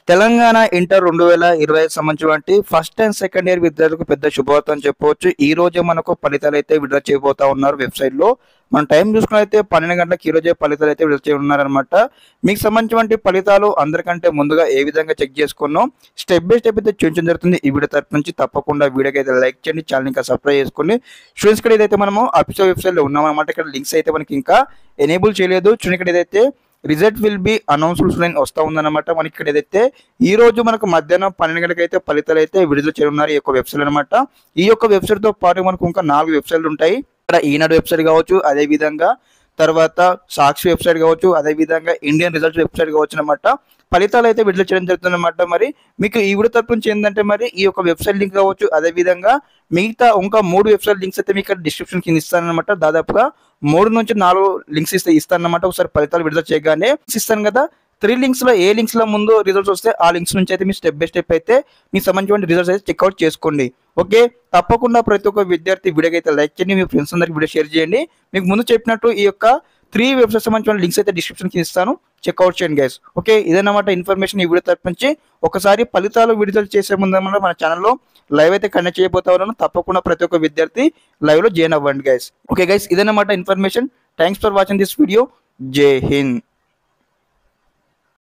Telangana inter 2020 సంబంధించినటువంటి first and second year విద్యార్థులకు పెద్ద శుభవార్త అని చెప్పవచ్చు. ఈ రోజే మనకు ఫలితాలు అయితే విడుదల చేయబోతా ఉన్నారు వెబ్సైట్ లో. మన టైం చూసుకున్నైతే 12 గంటలకు ఈ రోజే ఫలితాలు అయితే విడుదల చేయనున్నారనమాట. మీకు సంబంధించినటువంటి ఫలితాలు అందరికంటే ముందుగా ఏ విధంగా చెక్ చేసుకున్నాం స్టెప్ బై స్టెప్ అయితే చూపించడం జరుగుతుంది. ఈ వీడియో తరపు నుంచి తప్పకుండా వీడియోకి అయితే లైక్ చేయండి, ఛానల్ ఇంకా సబ్స్క్రైబ్ చేసుకోండి. స్టూడెంట్స్ ఇక్కడ ఏదైతే మనము అఫీషియల్ వెబ్సైట్ లో ఉన్నామన్నమాట. ఇక్కడ లింక్స్ అయితే మనకి ఇంకా ఎనేబుల్ చేయలేదు. చూడండి ఇక్కడ ఏదైతే result will be announced line వస్తూ ఉందన్నమాట. మనకి ఇక్కడ ఏదైతే ఈ రోజు మనకు మధ్యాహ్నం 12 గంటలకు అయితే ఫలితాలు అయితే విడుదల చేయనున్నారు ఈ యొక్క వెబ్సైట్ అనమాట. ఈ యొక్క వెబ్సైట్ తో పాటు మనకు ఇంకా 4 వెబ్సైట్లు ఉంటాయి. ఇక్కడ ఈనాడు వెబ్సైట్ కావచ్చు, అదే విధంగా తర్వాత సాక్షి వెబ్సైట్ కావచ్చు, అదే విధంగా ఇండియన్ రిజల్ట్స్ వెబ్సైట్ కావచ్చు అనమాట. ఫలితాలు అయితే విడుదల చేయడం జరుగుతుంది అనమాట. మరి మీకు ఈ వీడియో తరపు నుంచి ఏంటంటే మరి ఈ యొక్క వెబ్సైట్ లింక్ కావచ్చు, అదే విధంగా మిగతా ఇంకా 3 వెబ్సైట్ లింక్స్ అయితే మీకు డిస్క్రిప్షన్ కింద ఇస్తానమాట. దాదాపుగా 3 నుంచి 4 లింక్స్ ఇస్తానమాట. ఒకసారి ఫలితాలు విడుదల చేయగానే ఇస్తాను కదా. 3 లింక్స్ లో ఏ లింక్స్ లో ముందు రిజల్ట్స్ వస్తే ఆ లింక్స్ నుంచి అయితే మీరు స్టెప్ బై స్టెప్ అయితే మీకు సంబంధించిన రిజల్ట్స్ అయితే చెక్అవుట్ చేసుకోండి. ఓకే, తప్పకుండా ప్రతి ఒక్క విద్యార్థి వీడియోకి అయితే లైక్ చేయండి, మీ ఫ్రెండ్స్ అందరికి వీడియో షేర్ చేయండి. మీకు ముందు చెప్పినట్టు ఈ యొక్క 3 వెబ్సైట్స్ సంబంధించిన లింక్స్ అయితే డిస్క్రిప్షన్ కి ఇస్తాను, చెక్అవుట్ చేయండి గైస్. ఓకే, ఇదన్నమాట ఇన్ఫర్మేషన్ ఈ వీడియో తరపు నుంచి. ఒకసారి ఫలితాలు విడుదల చేసే ముందు మన ఛానల్లో లైవ్ అయితే కండక్ట్ చేయబోతా ఉన్నాను. తప్పకుండా ప్రతి ఒక్క విద్యార్థి లైవ్ లో జాయిన్ అవ్వండి గైస్. ఓకే గైస్, ఇదన్నమాట information. Thanks for watching this video. జై హింద్.